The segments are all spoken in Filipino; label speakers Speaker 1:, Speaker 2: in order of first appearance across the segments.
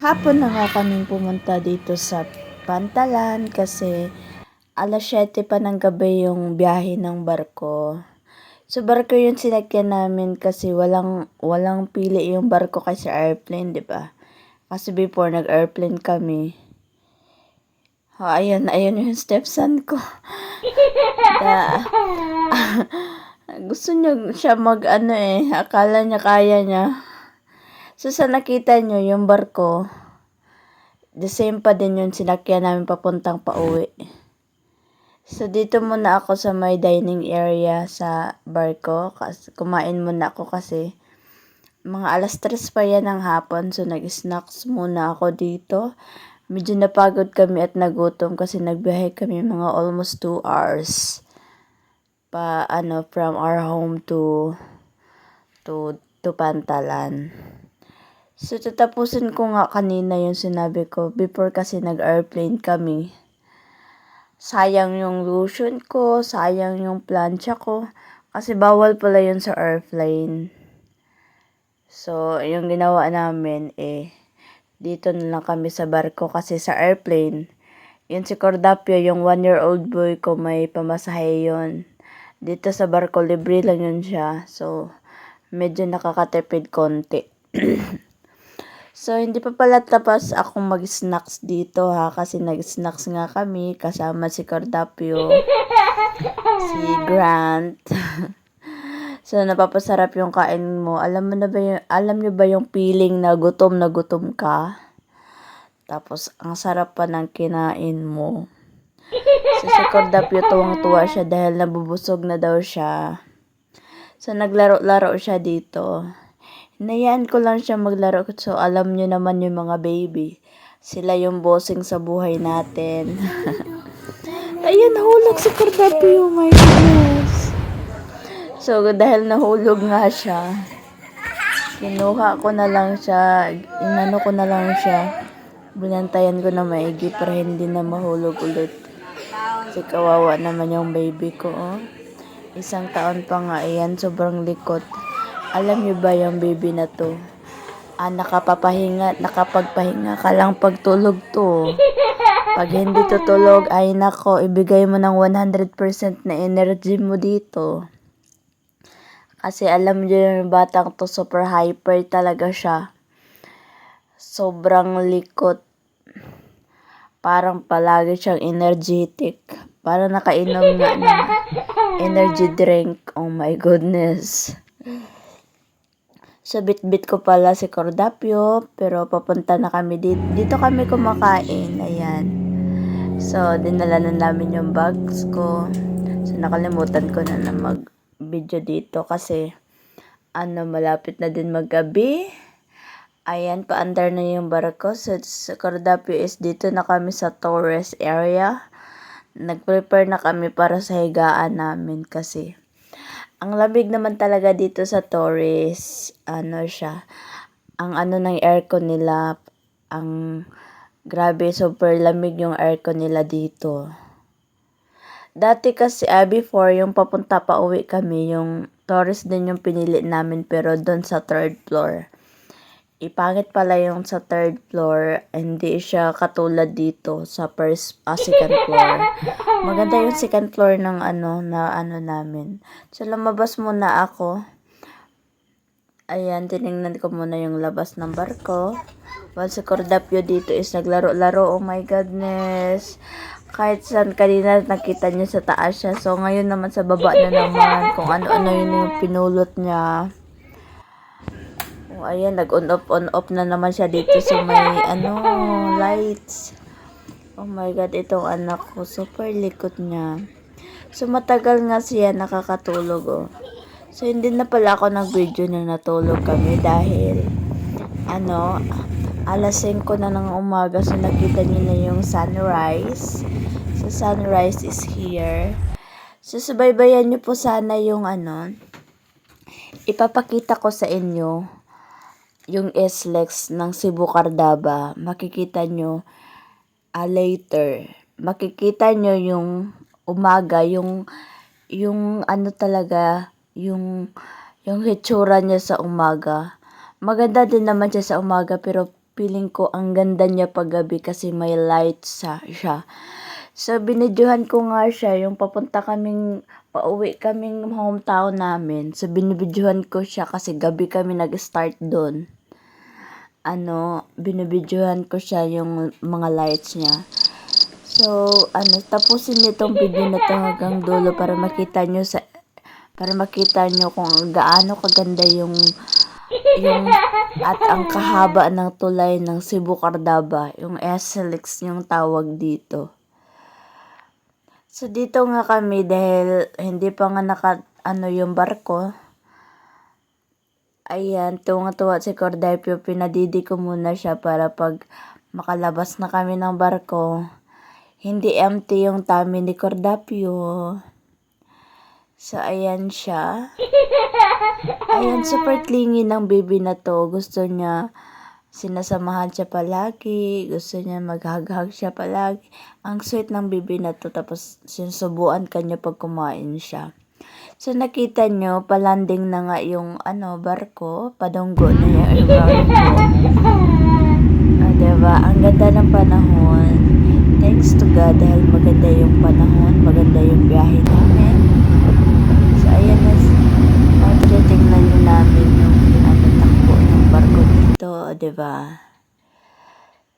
Speaker 1: Hapon na nga kaming pumunta dito sa Pantalan kasi 7:00 pa ng gabi yung biyahe ng barko. So barko yung sinakyan namin kasi walang pili yung barko kasi airplane, 'di ba? Kasi before nag-airplane kami. Ayun yung stepson ko. Da, gusto niya siya akala niya kaya niya. So sa nakita niyo yung barko, the same pa din yung sinakyan namin papuntang pauwi. So dito muna ako sa may dining area sa barko. Kumain muna ako kasi mga 3:00 pa yan ng hapon. So nag-snacks muna ako dito. Medyo napagod kami at nagutom kasi nagbiyahe kami mga almost 2 hours from our home to Pantalan. So tatapusin ko nga kanina yung sinabi ko before kasi nag-airplane kami. Sayang yung lotion ko, sayang yung plancha ko kasi bawal pala yun sa airplane. So yung ginawa namin dito na lang kami sa barko kasi sa airplane yun si Cordapio, yung 1-year-old boy ko, may pamasahe yun. Dito sa barko libre lang yun siya, so medyo nakakatipid konti. So hindi pa pala tapos akong mag-snacks dito kasi nag-snacks nga kami kasama si Cordapio, si Grant. So napapasarap yung kain mo. Alam niyo ba yung feeling na gutom ka? Tapos ang sarap pa ng kinain mo. So si Cordapio tuwang-tuwa siya dahil nabubusog na daw siya. So naglaro-laro siya dito. Hinayaan ko lang siya maglaro. So alam niyo naman yung mga baby. Sila yung bossing sa buhay natin. Ayun, nahulog si Cordapio. Oh my goodness. So dahil nahulog nga siya, kinuha ko na lang siya. Inano ko na lang siya. Binantayan ko na maigi para hindi na mahulog ulit. Kasi kawawa naman yung baby ko. 1 taon pa nga iyan. Sobrang likot. Alam niyo ba yung baby na to? Nakapagpahinga ka lang pagtulog to. Pag hindi tutulog, ay nako, ibigay mo ng 100% na energy mo dito. Kasi alam niyo yung batang to, super hyper talaga siya. Sobrang likot. Parang palagi siyang energetic. Parang nakainom nga ng energy drink. Oh my goodness. So, bit-bit ko pala si Cordapio, pero papunta na kami dito. Dito kami kumakain, ayan. So, dinala na namin yung bags ko. So, nakalimutan ko na mag-video dito kasi, malapit na din maggabi. Ayan, paandar na yung barko. So, sa Cordapio is dito na kami sa tourist area. Nag-prepare na kami para sa higaan namin kasi ang lamig naman talaga dito sa Torres. Ang ng aircon nila, grabe, super lamig yung aircon nila dito. Dati kasi, before, yung papunta pa uwi kami, yung Torres din yung pinili namin, pero doon sa 3rd floor. Ipangit pala yung sa 3rd floor, hindi siya katulad dito sa 2nd floor. Maganda yung 2nd floor ng namin. So lumabas muna ako. Ayan, tiningnan ko muna yung labas ng barko. While si Cordapio dito is naglaro-laro. Oh my goodness. Kahit saan kanina nakita niyo sa taas siya. So ngayon naman sa baba na naman kung ano-ano yun yung pinulot niya. Ayan, nag-on off na naman siya dito sa may lights. Oh my God, itong anak ko, super likot niya. So matagal nga siya nakakatulog. So hindi na pala ako nag-video na natulog kami dahil 5:00 na ng umaga. So nakita niyo na yung sunrise. So sunrise is here. So subaybayan niyo po sana yung ipapakita ko sa inyo yung SLEX ng Cebu Cardaba. Makikita nyo later. Makikita nyo yung umaga, yung talaga, yung hitsura niya sa umaga. Maganda din naman siya sa umaga, pero Feeling ko ang ganda niya paggabi kasi may lights siya. So, binidyohan ko nga siya, yung pauwi kaming hometown namin. So, binibidyohan ko siya kasi gabi kami nag-start doon. Binibidyohan ko siya yung mga lights niya. So, tapusin niyo tong video na to hanggang dulo para makita niyo kung gaano kaganda yung at ang kahaba ng tulay ng Cebu Cardaba, yung SLX yung tawag dito. So, dito nga kami dahil hindi pa nga yung barko. Ayan, tuwang-tuwa si Cordapio, pinadidi ko muna siya para pag makalabas na kami ng barko, hindi empty yung tummy ni Cordapio. So, ayan siya. Ayan, super clingy ng baby na to. Gusto niya, sinasamahan siya palagi. Gusto niya mag-hug-hug siya palagi. Ang sweet ng baby na to. Tapos, sinusubuan ka niya pag kumain siya. So, nakita nyo, palanding na nga yung barko. Padunggo na yung barko. Diba? Ang ganda ng panahon. Thanks to God dahil maganda yung panahon. Maganda yung biyahe namin. So, ayan na. Tingnan nyo namin yung takbo ng barko dito. Diba?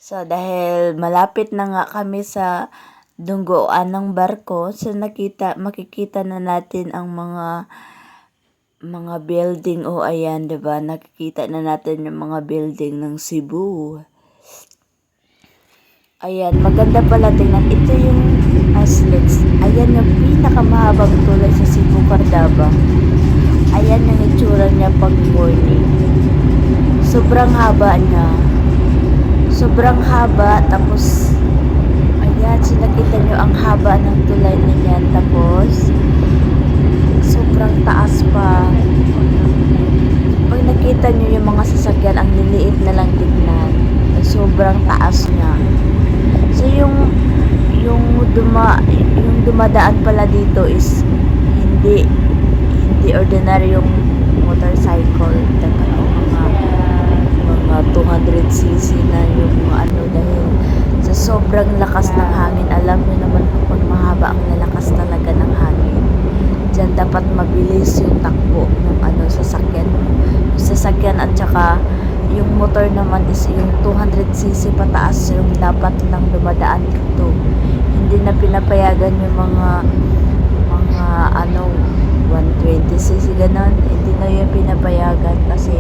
Speaker 1: So, dahil malapit na nga kami sa dunggoan ng barko, so makikita na natin ang mga building. Ayan, 'di ba? Nakikita na natin yung mga building ng Cebu. Ayan, maganda pala tingnan. Ito yung SLEX. Ayan yung pinakamahabang tulay sa Cebu Cardaba. Ayan yung itsura niya pag morning. Sobrang haba niya. Sobrang haba, tapos ayan, sinakita nyo ang haba ng tulay na yan. Tapos, sobrang taas pa. Pag nakita nyo yung mga sasakyan, ang liliit na lang tignan. Sobrang taas niya. So, yung dumadaan pala dito is hindi ordinaryong motorcycle. Dapat mga 200cc na yung dahil sa sobrang lakas ng hangin. Alam niyo naman kung mahaba ang lalakas talaga ng hangin, dyan dapat mabilis yung takbo ng sasakyan. Yung sasakyan at saka yung motor naman is yung 200cc pataas yung dapat lang dumadaan dito. Hindi na pinapayagan yung mga 120cc ganon. Hindi na yung pinapayagan kasi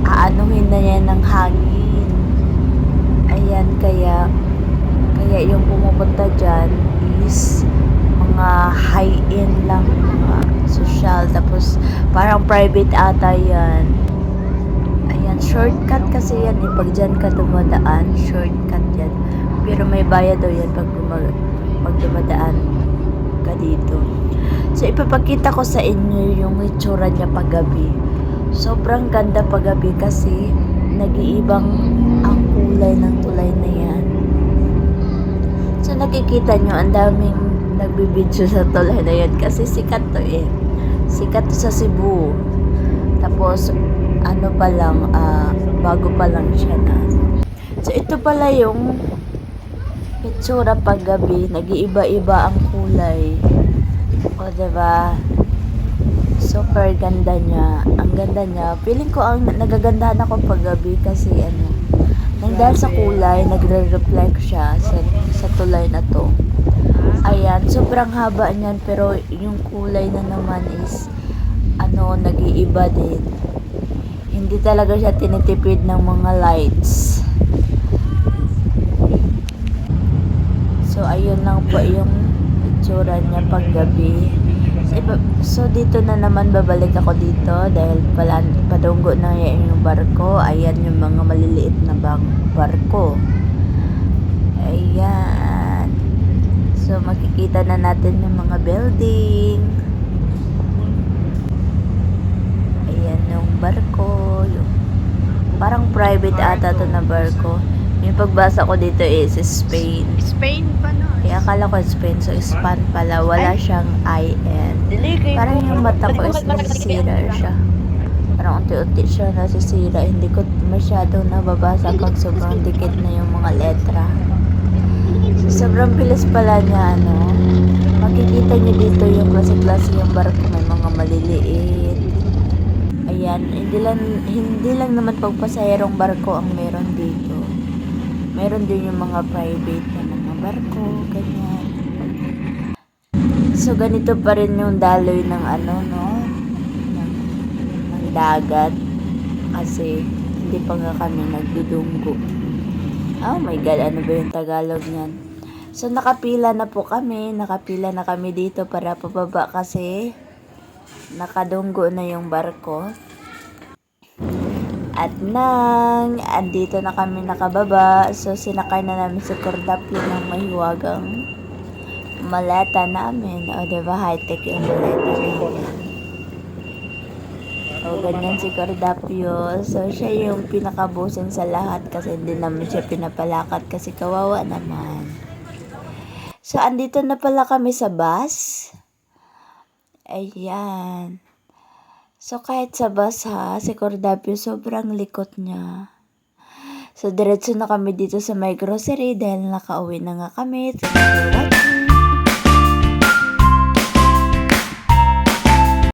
Speaker 1: aanuhin na yan ng hangin. Ayan, kaya yung pumupunta dyan is mga high-end lang, mga social, tapos parang private ata yan. Ayan, shortcut kasi yan pag dyan ka dumadaan, shortcut yan. Pero may bayad daw yan pag dumadaan ka dito. So, ipapakita ko sa inyo yung itsura niya paggabi. Sobrang ganda paggabi kasi nag-iibang ang kulay ng tulay na yan. So, nakikita nyo, ang daming nagbibidyo sa tulay na yan kasi sikat to Sikat to sa Cebu. Tapos, bago pa lang siya na. So, ito pala yung itsura paggabi. Nag-iiba-iba ang kulay. Diba? Super ganda niya. Ang ganda niya. Feeling ko nagagandahan ako paggabi kasi nang dahil sa kulay, nagre-reflect siya sa tulay na to. Ayan, sobrang haba niyan pero yung kulay na naman is nag-iiba din. Hindi talaga siya tinitipid ng mga lights. So, ayun lang po yung itsura niya paggabi. So, dito na naman babalik ako dito dahil padunggo na yan yung barko. Ayan yung mga maliliit na barko. Ayan. So, makikita na natin yung mga building. Ayan yung barko. Parang private ata to na barko. Yung pagbasa ko dito is Spain.
Speaker 2: Spain pa no?
Speaker 1: Kaya akala ko Spain. So, Span pala. Wala siyang IN. Parang yung mata ko is nasisira siya. Parang unti-unti siya nasisira. Hindi ko masyadong nababasa pag sobrang dikit na yung mga letra. So, sobrang bilis pala niya, makikita niyo dito yung klase-klase yung barko, may mga maliliit. Ayan, hindi lang naman pagpasahirong barko ang meron dito. Meron din yung mga private na mga barko, ganyan. So, ganito pa rin yung daloy ng ng dagat. Kasi, hindi pa nga kami nagdudunggo. Oh my God, ano ba yung Tagalog niyan? So, nakapila na kami dito para pababa kasi nakadunggo na yung barko. At andito na kami nakababa, so sinakay na namin si Cordapio ng mahiwagang maleta namin. O, diba, high-tech yung maleta namin. O, ganyan si Cordapio. So, siya yung pinakabusin sa lahat kasi hindi namin siya pinapalakat kasi kawawa naman. So, andito na pala kami sa bus. Ayan. So, kahit sa bus si Cordapio, sobrang likot niya. So, diretso na kami dito sa may grocery dahil nakauwi na nga kami. Thank you for watching.